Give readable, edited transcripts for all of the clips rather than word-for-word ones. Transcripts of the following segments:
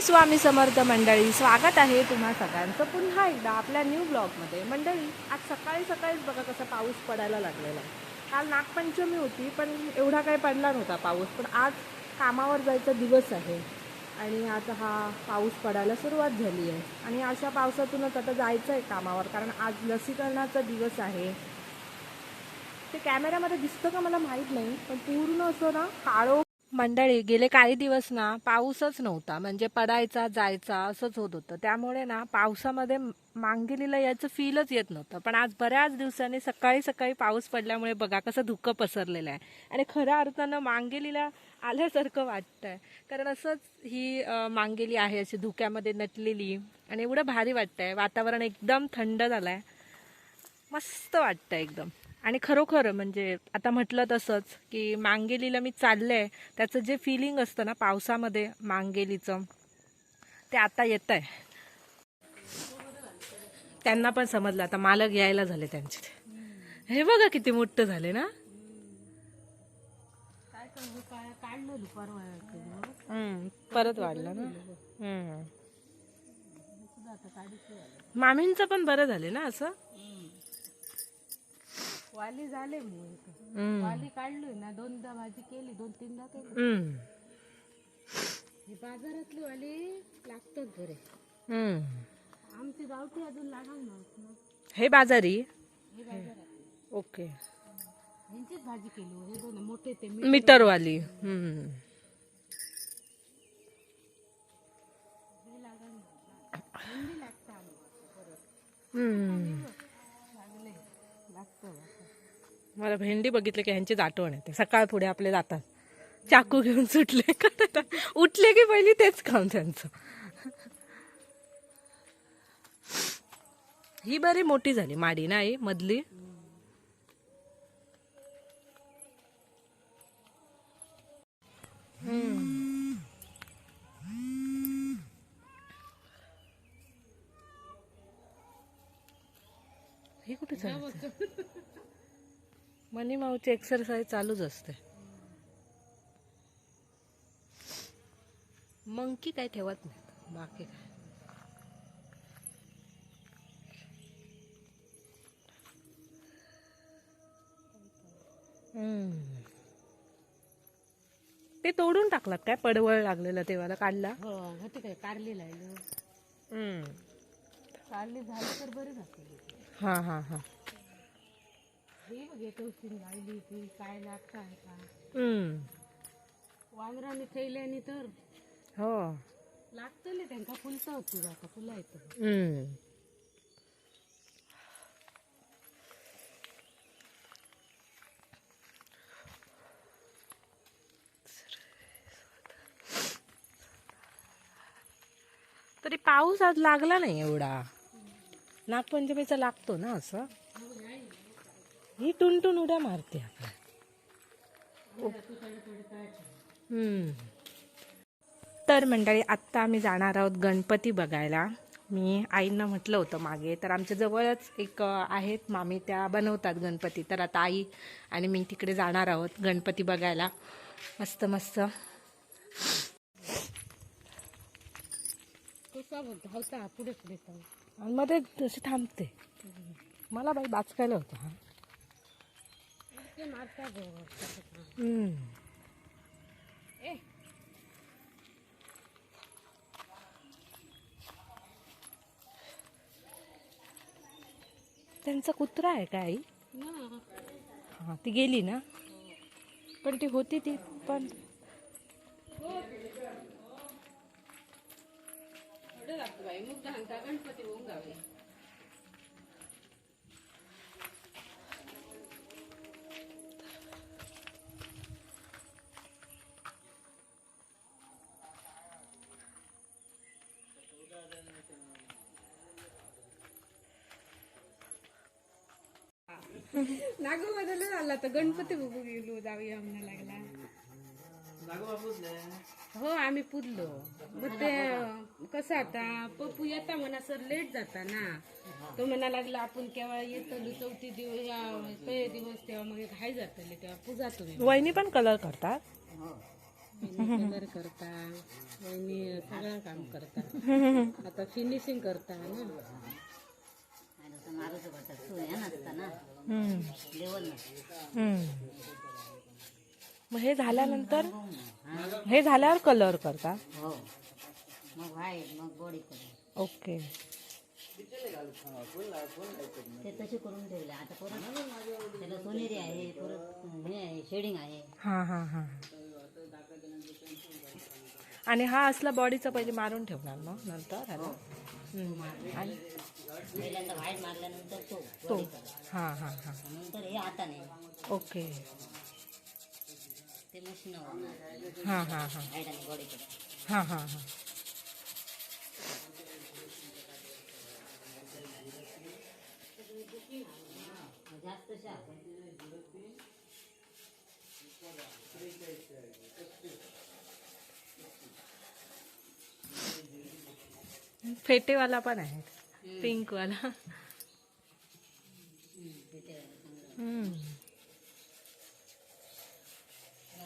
स्वामी समर्थ मंडळी, स्वागत आहे तुम्हा सगळ्यांचं पुन्हा एकदा आपल्या न्यू ब्लॉगमध्ये. मंडळी, आज सकाळी सकाळीच बघा कसा पाऊस पडायला लागलेला आहे. काल नागपंचमी होती पण एवढा काही पडला नव्हता पाऊस, पण आज कामावर जायचा दिवस आहे आणि आता हा पाऊस पडायला सुरुवात झाली आहे. आणि अशा पावसातूनच आता जायचं आहे कामावर, कारण आज लसीकरणाचा दिवस आहे. ते कॅमेऱ्यामध्ये दिसतं का मला माहीत नाही, पण पूर्ण असं ना काळो मंडळी गेले काही दिवस ना पाऊसच नव्हता, म्हणजे पडायचा जायचा असंच होत होतं. त्यामुळे ना पावसामध्ये मांगिलीला याचं फीलच येत नव्हतं. पण आज बऱ्याच दिवसांनी सकाळी सकाळी पाऊस पडल्यामुळे बघा कसं धुकं पसरलेलं आहे आणि खऱ्या अर्थानं मांगिलीला आल्यासारखं वाटतंय. कारण असंच ही मांगिली आहे अशी धुक्यामध्ये नटलेली आणि एवढं भारी वाटतंय. वातावरण एकदम थंड झालंय, मस्त वाटतंय एकदम. आणि खरोखर म्हणजे आता म्हटलं तसंच की मांगेलीला मी चालले, त्याचं जे फिलिंग असतं ना पावसामध्ये मांगेलीचं, ते आता येत आहे. त्यांना पण समजलं आता मालक यायला झाले त्यांचे. हे बघा किती मोठं झाले ना. परत वाढलं ना. मामींचं पण बरं झाले ना असं. वाली झाले वाली काढलोय ना, दोनदा भाजी केली, 2-3दा बाजारातली वाली लागतात बरे. आमची गावठी अजून लागणार ना. हे बाजारी. हे बाजारात ओके. ह्यांचीच भाजी केली. हे दोन मोठे ते मीटरवाली. हे लागणार. भेंडी लागतं लागले लागतं. मला भेंडी बघितले की ह्यांचीच आठवण येते. सकाळ पुढे आपले जातात चाकू घेऊन सुटले का उठले की पहिली तेच काम त्यांचं. ही बरी मोठी झाली माडी नाही मधली. ही कुठे चालते? मनी माऊची एक्सरसाइज चालूच असते. मंकी काय ठेवत नाही बाकी काय. ते तोडून टाकलात काय? पडवळ लागलेलं तेव्हा काढला. हो होते काय कारली लायलो. कारली झाली तर बरी झाली. हा हा हा. हे बघ येतोशी लायली ती काय लागतं आहे का. वावराने थैल्याने तर हो लागतले त्यांना. फुलतं होती जाता फुला येतं. तरी पाऊस आज लागला नाही एवढा. नागपंचमीचा लागतो ना असं. ही टुनटुन उड्या मारते आपल्या. तर मंडळी आत्ता आम्ही जाणार आहोत गणपती बघायला. मी आईंना म्हटलं होतं मागे, तर आमच्या जवळच एक आहेत मामी, त्या बनवतात गणपती. तर आता आई आणि मी तिकडे जाणार आहोत गणपती बघायला. मस्त मस्त. धावता पुढे पुढे आणि मध्ये तसे थांबते. मला बाई बाचकायला होतं. हा मारता त्यांचा कुत्रा आहे का आई? हा ती गेली ना, पण ती होती ती पण. गणपती होऊन गावे. नागो बदल झाला तर गणपती बघू गेलो. जाऊया म्हणा लागला. हो आम्ही पुजलो. मग ते कसं आता पप्पू येता म्हणा सर लेट जाता ना. तो म्हणा लागला आपण केव्हा येतो चौथी दिवस पहिला दिवस तेव्हा मग घाई जातले तेव्हा पूजा तुम्ही. वहिनी पण कलर करतात. कलर करता वहिनी सगळं काम करता आता फिनिशिंग करता ना हम्म. हम्म. मग हे झाल्यानंतर हे झाल्यावर कलर करता. हो मग व्हाईट मग बॉडी कलर ओके. ते तसे करून ठेवले. आता परत त्याला सोनेरी आहे, परत हे आहे शेडिंग आहे. हां हां हां. आणि हा असला बॉडीचा पहिले मारून ठेवणार मग नंतर ह्याला. आणि पहिल्यांदा व्हाईट मारल्यानंतर तो तो body color. हां हां हां. नंतर हे हाताने ओके. ते मशीनवर हां हां हां व्हाईट आणि बॉडी कलर. हां हां हां. जास्त शार्प फेटेवाला पण आहे पिंकवाला. हम्म.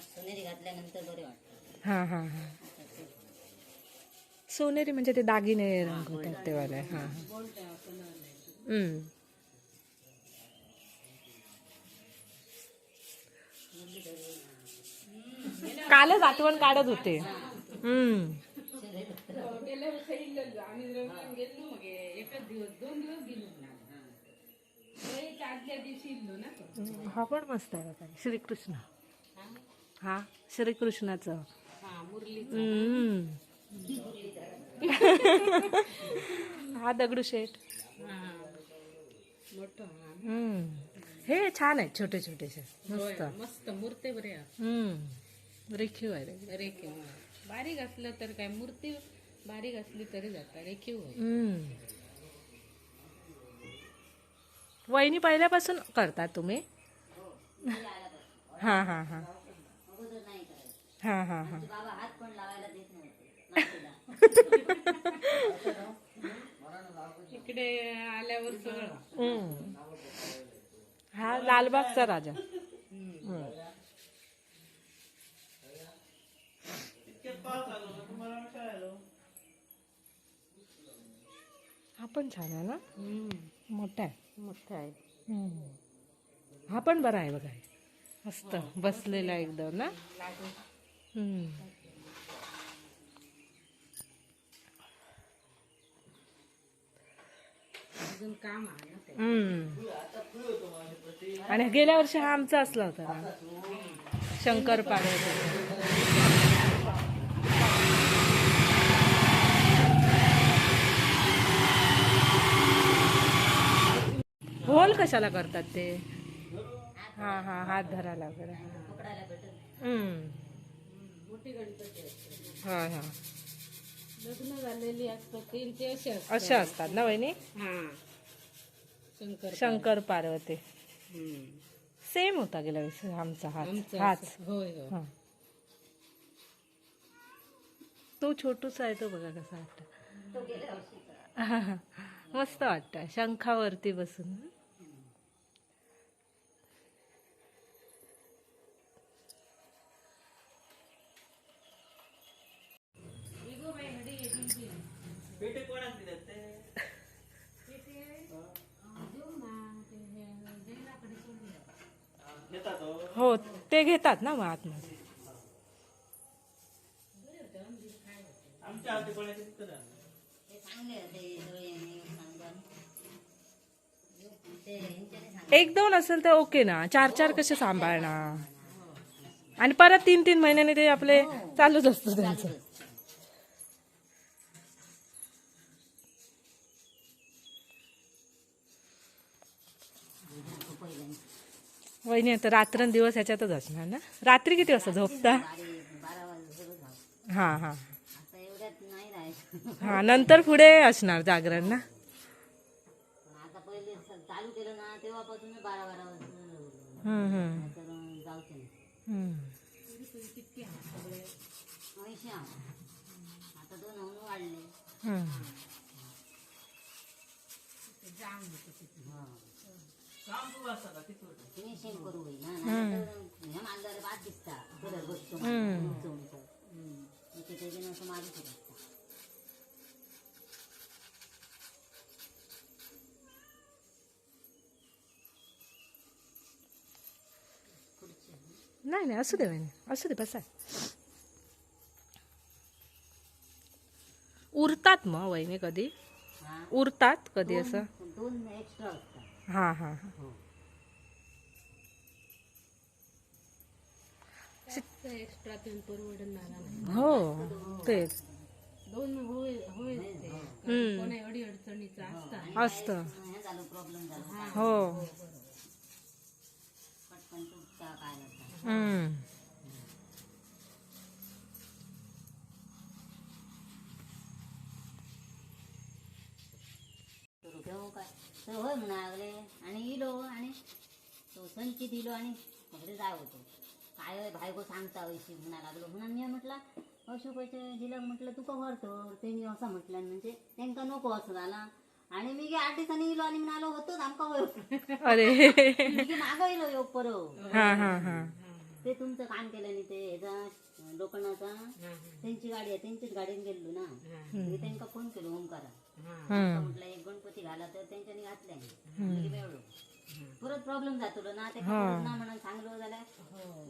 सोनेरी घातल्यानंतर बरे वाटतं. हां हां हां. सोनेरी म्हणजे ते दागिने रंगवतात ते वाले. हां हां. हम्म. कालच आठवण काढत होते. हम्म. गेल्या वर्षी इल्लं आम्ही गेलो मग एकच दिवस 2 दिवस गेलो ना आदल्या दिवशी इल्लो ना हा पण मस्त आहे बघा. श्रीकृष्ण. हा श्रीकृष्णाचं. हा मुरली हम्म. हा दगडूशेठ. हा मोठं हा हम्म. हे छान आहेत छोटे छोटेसे होय, मस्त. मस्त मूर्ती बरे हम्म. रेखीव आहे रे. रेखीव बारीक असलं तर काय मूर्ती बारीक असली तरी जाता रेखीव होय. हम्म. वहिनी पहिल्यापासून करतात तुम्ही? हां हां हां. अगोदर नाही करायचं. हां हां हां. बाबा हात पण लावायला देत नव्हते मातीला. इकडे आल्यावर सगळं हम्म. हा लालबागचा राजा. हम्म. हा पण छान आहे ना. मोठा आहे. मोठं आहे. हम्म. हा पण बरा आहे बघा. मस्त बसलेला एकदम ना. हम्म. अजून काम आहे ना ते. हम्म. आणि गेल्या वर्षी हा आमचा असला होता ना शंकर पार्वती. होल कशाला करतात ते? हा हा हात धरायला वगैरे. पकडायला भेटत. हम्म. मोठी गणपती असते. हा हा. लग्न झालेली असतात त्यांचे असे असतात. अशा असतात ना वहिनी. हा शंकर शंकर पार्वती हम्म. सेम होता गेल्या वर्षी आमचा हाच आमचं हाच. असं. होय होय हा. तो छोटूसा आहे तो बघा कसा वाटतं. तो गेल्या वर्षीचा. मस्त वाटतं शंखावरती बसून. हो ते घेतात ना मग आतमध्ये. ते चांगले होते डोळे आणि सांगून. ते ह्यांच्याने सांग. एक दोन असेल तर ओके ना. 4 कसे सांभाळणार. आणि परत 3 महिन्याने ते आपले चालूच असतं त्यांचं. वहिनी आता रात्रंदिवस ह्याच्यातच असणार ना. रात्री किती वाजता झोपता? 12 वाजता झालं. हां हां आता एवढ्यात नाही राहायचं. हां. नंतर पुढे असणार जागरण ना. पण आता पहिले चालू केलं ना तेव्हापासून 12 वाजता हम्म. तर जाऊचे नाही. हम्म. 80 आता 2 होऊन वाढले. हम्म. हा. फिनिशिंग करू होई ना नाहीतर ह्या मांजर बाद दिसता कलर बसतो उंच उंच इथे त्याच्यानं असं मारूच लागतं. नाही नाही असू दे वहिनी, असू दे बसा. उरतात मग वहिनी कधी हा उरतात कधी असं. दोन एक्स्ट्रा असतात. हां हां हां. हो एक्स्ट्रा तीन परवडणार नाही. हो तेच दोन होय होय ते कोणी अडी अडचणीचा असतात. असतं. हे झालं प्रॉब्लेम झाला हो. पटकन तुटता काय होता. हम्म. ठेवू काय तर होय म्हणा लागले आणि इलो आणि तो संची दिलो आणि घरी जाय होतो काय होय बायको सांगता वैशी म्हणा लागलो म्हणून मी म्हटलं अशो पैसे दिलं म्हटलं तुका भरतो त्यांनी असं म्हटलं म्हणजे त्यांना नको असं झाला आणि मी 8 दिवसांनी इलो आणि म्हणालो होतो आमका होय अरे मी मागं इलो योग परत हां हां हां. ते तुमचं काम केलं नाही ते ह्याचा लोखंडाचा त्यांची गाडी आहे त्यांचीच गाडीने गेलो ना मी त्यांना फोन केलो ओमकारा म्हटलं एक गणपती घाला तर त्यांच्यानी घातल्या वेळो परत प्रॉब्लेम जातो ना ते परत ना म्हणून सांगलो झाल्या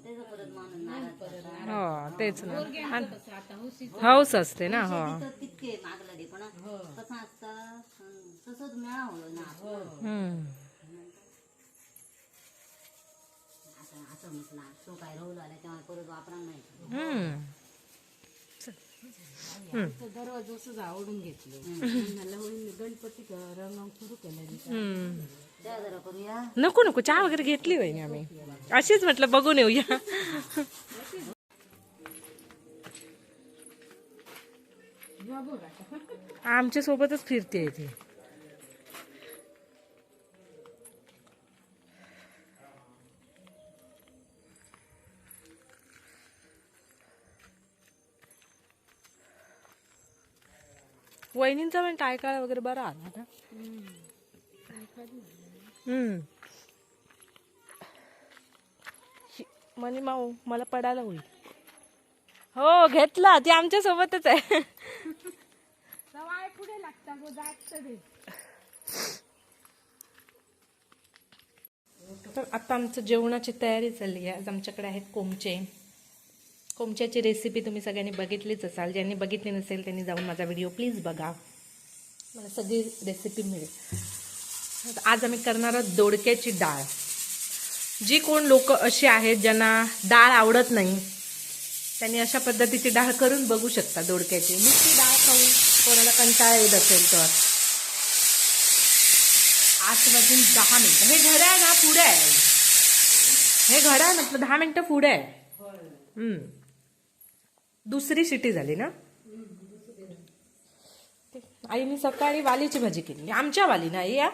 त्याचं परत मानून नाराज हो तेच ना. कसं आता हुशीचं हौस असते ना. हो. तितके मागला दे पण कसं असतं तसंच मिळा होलो ना आपण हम्म. असं म्हटलं तो काय राहू आला तेव्हा परत वापरा नाही हम्म. दरवाजा असंच आवडून घेतलं. म्हणलं होईल गणपती रंग सुरू केलं. हम्म. त्या जरा करूया नको नको चहा वगैरे घेतली वहिनी आम्ही अशीच म्हटलं बघून येऊया. आमच्या सोबतच फिरते इथे. वहिनींचा पण टायकाळा वगैरे बरा आला ना. म्हणे माऊ मला पडायला होईल. हो घेतला ती आमच्या सोबतच आहे. पुढे लागता तर आता आमचं जेवणाची तयारी चालली आहे. आज आमच्याकडे आहेत कोमचे. कोमच्याची रेसिपी तुम्ही सगळ्यांनी बघितलीच असाल. ज्यांनी बघितली नसेल त्यांनी जाऊन माझा व्हिडिओ प्लीज बघा, मला सगळी रेसिपी मिळेल. आज आम्ही करणार आहोत दोडक्याची डाळ. जी कोण लोक अशी आहेत ज्यांना डाळ आवडत नाही त्यांनी अशा पद्धतीची डाळ करून बघू शकता. दोडक्याची नुसती डाळ खाऊन कोणाला कंटाळा येत असेल तर 8:10 हे घड्याळ ना पुढे आहे. हे घड्याळ म्हटलं 10 मिनिटं पुढे आहे. दुसरी शिटी झाली ना. आईने सकाळी वालीची भाजी केली. आमच्या वाली नाही या.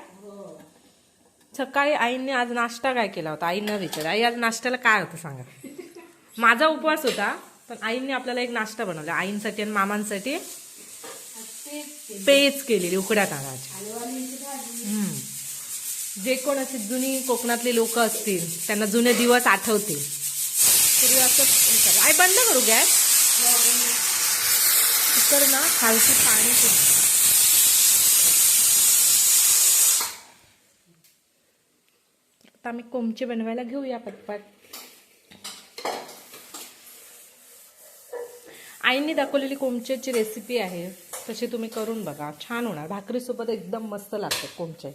सकाळी आईने आज नाश्ता काय केला होता आईनं विचारलं. आई आज नाश्त्याला काय होतं सांगा. माझा उपवास होता पण आईने आपल्याला एक नाश्ता बनवला. आईंसाठी आणि मामांसाठी पेज केलेली उकड्या तांदळाची. जे कोण असे जुनी कोकणातले लोक असतील त्यांना जुने दिवस आठवतील. पूर्वी असं आई बंद करू गॅस. कुकर ना खालची पाणी आता आम्ही कोमचे बनवायला घेऊया पटपट. आईने दाखवलेली कोमच्याची रेसिपी आहे तशी तुम्ही करून बघा. छान होणार. भाकरीसोबत एकदम मस्त लागते कोमचे.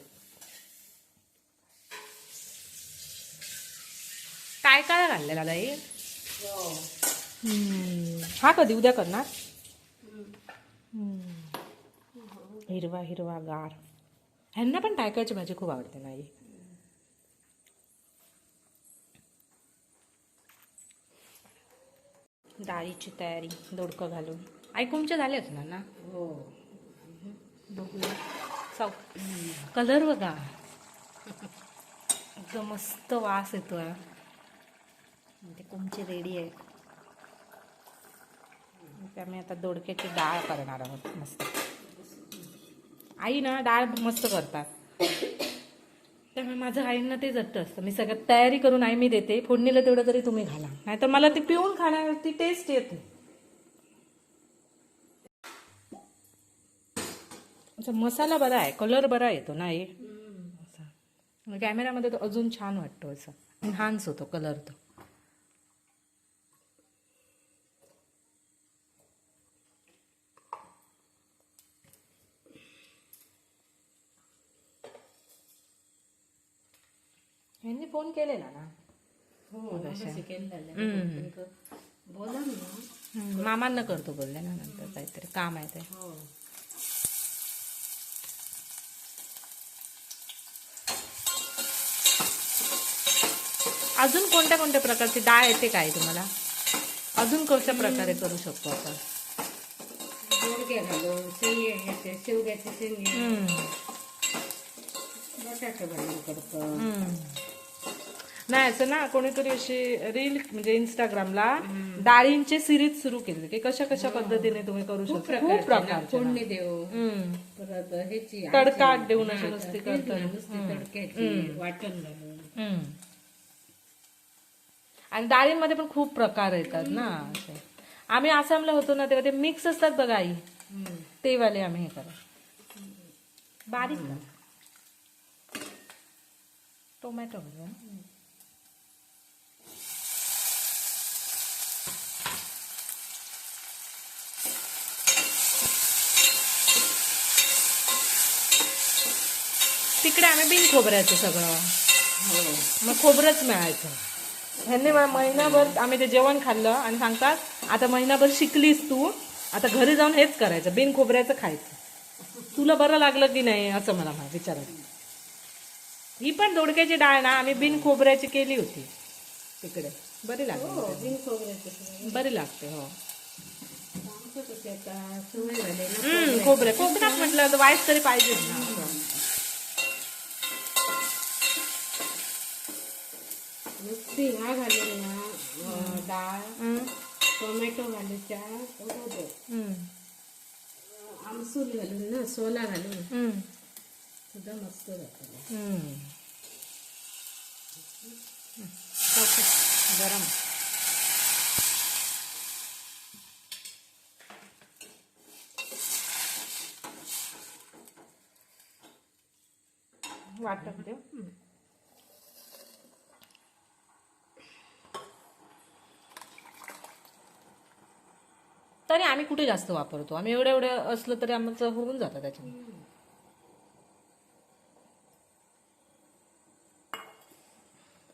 काय काय घाललेला ताई. हा कधी उद्या करणार. हिरवा हिरवा गार. ह्यांना पण टायकायची भाजी खूप आवडते नाही. डाळीची तयारी दोडकं घालून. ऐकूमचे झाले असणार ना. हो चौ कलर बघा एकदम मस्त वास येतोय. ते कोमचे रेडी आहे. त्यामुळे आता दोडक्याची डाळ करणार आहोत मस्त. आई ना डाळ मस्त करतात. त्यामुळे माझं आईंना ते जट्ट असतं. मी सगळ्यात तयारी करून आई मी देते, फोडणीला तेवढं तरी तुम्ही घाला, नाहीतर मला ती पिऊन खाण्यावरती टेस्ट येत नाही. अच्छा, मसाला बरा आहे, कलर बरा येतो ना हे. कॅमेऱ्यामध्ये तो अजून छान वाटतो, असं एन्हान्स होतो कलर तो. यांनी फोन केलेला ना. हो मगाशी केलेलं बोला ना. मामांना करतो बोलले ना, नंतर काहीतरी काम आहे ते. हो अजून कोणत्या कोणत्या प्रकारची डाळ येते काय तुम्हाला? अजून कशा प्रकारे करू शकतो आपण? दोडके घालून शेंगे, शेवग्याचे शेंगे, बटाटे घालून करतो. नाही असं ना, कोणीतरी अशी रील म्हणजे इंस्टाग्रामला डाळींचे सिरीज सुरू केले की कशा कशा पद्धतीने तुम्ही करू शकता. खूप प्रकार फोडणी देऊ, परत ह्याची तडका देऊन अशी नुसती करतात. नुसती तडक्याची वाटण घालून. आणि डाळींमध्ये पण खूप प्रकार येतात ना असे. आम्ही आसामला होतो ना तेव्हा ते मिक्स असतात बघा आई, ते वाले आम्ही हे करा बारीक करा. टोमॅटो घालू. तिकडे आम्ही बिन खोबऱ्याचं सगळं, मग खोबरंच मिळायचं. ह्यांनी महिनाभर आम्ही ते जेवण खाल्लं आणि सांगतात आता महिनाभर शिकलीस तू, आता घरी जाऊन हेच करायचं, बिन खोबऱ्याचं खायचं. तुला बरं लागलं की नाही असं मला विचारायचं. ही पण दोडक्याची डाळ ना आम्ही बिन खोबऱ्याची केली होती तिकडे, बरी लागली. बिन खोबऱ्याचे बरी लागते. हो आता सवय झाली ना. खोबऱ्या कोकणात म्हटलं तर वाईट तरी पाहिजेच ना. नुसती ह्या घालून ना डाळ, टोमॅटो घालूच्या, आमसूल घालून ना, सोला घालून सुद्धा मस्त जातं. गरम वाटत देऊ. तरी आम्ही कुठे जास्त वापरतो, आम्ही एवढं एवढं असलं तरी आमचं होऊन जातं त्याच्यामध्ये.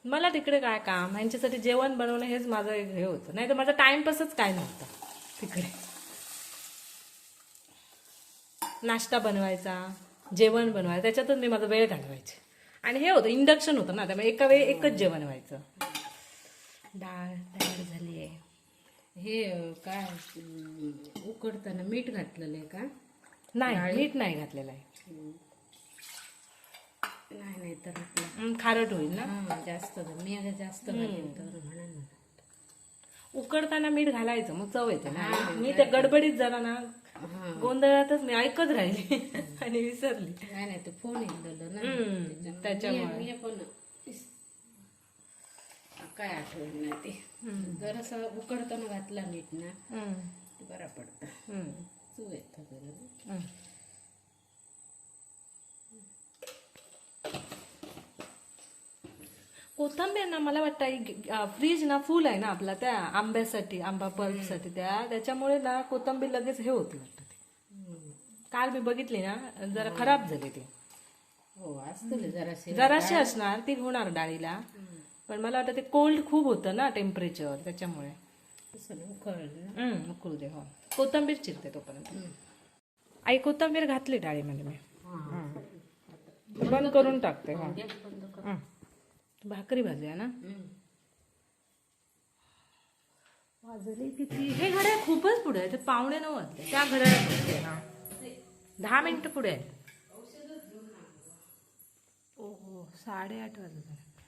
मला तिकडे काय काम, यांच्यासाठी जेवण बनवणं हेच माझं एक हे होतं, नाही तर माझा टाइमपासच काय नव्हता तिकडे. नाश्ता बनवायचा, जेवण बनवायचं, त्याच्यातच मी माझा वेळ घालवायचे. आणि हे होतं इंडक्शन होतं ना, त्यामुळे एका वेळी एकच जेवण व्हायचं. डाळ तयार झाली आहे. हे काय उकडताना मीठ घातलेलं आहे का? नाही, मीठ नाही घातलेलं आहे. नाही तर आपलं खारट होईल ना. जास्त मी आता जास्त घालेन तर म्हणून. उकडताना मीठ घालायचं मग चव येते ना. मी त्या गडबडीत जरा ना गोंधळातच मी ऐकत राहिली आणि विसरली. नाही ते फोन येतो ना त्याच्यामुळे मी पण काय आठवण नाही ते. जरासं उकडताना घातला मीठ ना बरा पडतं, चव येतं जरा. कोथंबीर ना मला वाटतं फ्रीज ना फुल आहे ना आपला त्या आंब्यासाठी, आंबा पल्पसाठी, त्याच्यामुळे ना कोथंबीर लगेच हे होती वाटतं. काल मी बघितली ना जरा खराब झाली ती. हो असतं जराशी असणार ती होणार डाळीला, पण मला वाटतं ते कोल्ड खूप होतं ना टेम्परेचर, त्याच्यामुळे. उकळू दे. हो कोथंबीर चिरते तोपर्यंत. आई कोथंबीर घातली डाळीमध्ये मी, बंद करून टाकते. भाकरी भाजूया ना. वाजली किती? हे घड्याळ खूपच पुढे आहे, ते 8:45 वाजले. त्या घड्याळात 10 मिनिटं पुढे आहे. ओहो 8:30 वाजले.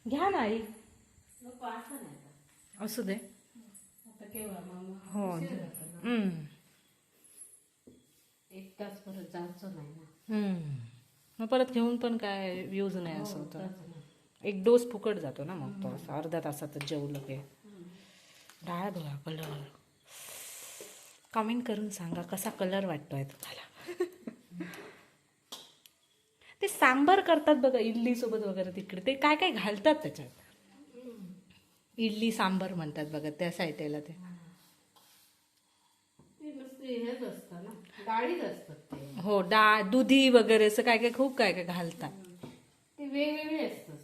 घ्या ना आई. असू दे. हो 1 तास परत जायचं नाही ना. मग परत घेऊन पण काय यूज नाही असं होतं. एक डोस फुकट जातो ना मग तो असं अर्ध्या तासातच जेवलं की. डाळ बघा कलर, कमेंट करून सांगा कसा कलर वाटतोय तुम्हाला. ते सांबार करतात बघा इडली सोबत वगैरे तिकडे, ते काय काय घालतात त्याच्यात. इडली सांबार म्हणतात बघा त्या साईडला ते. ते नुसते हेच असतं ना, डाळीच असतात ते. हो डाळ दुधी वगैरे असं काय काय खूप काय काय घालतात. ते वेगवेगळे असतात.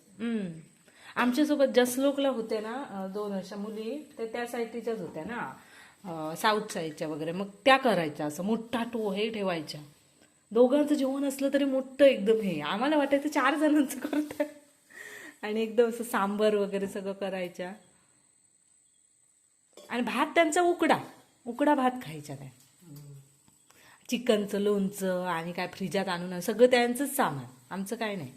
आमच्यासोबत जसलोकला होते ना 2 वर्ष मुली, ते त्या साईडच्याच होत्या ना साऊथ साईडच्या वगैरे. मग त्या करायच्या असं मोठा टो हे ठेवायच्या. दोघांचं जेवण असलं तरी मोठं एकदम हे. आम्हाला वाटायचं 4 जणांचं करतात. आणि एकदम असं सांबर वगैरे सगळं करायच्या. आणि भात त्यांचा उकडा भात खायच्या त्या. चिकनचं लोणचं आणि काय फ्रीजात आणून सगळं त्यांचंच सामान, आमचं काय नाही.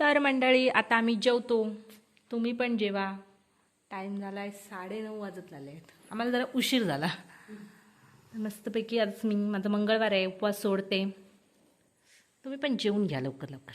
तर मंडळी आता आम्ही जेवतो, तुम्ही पण जेवा. टाईम झालाय 9:30 वाजत आले आहेत. आम्हाला जरा उशीर झाला. मस्तपैकी आज मी माझा मंगळवार आहे, उपवास सोडते. तुम्ही पण जेवून घ्या लवकर लवकर.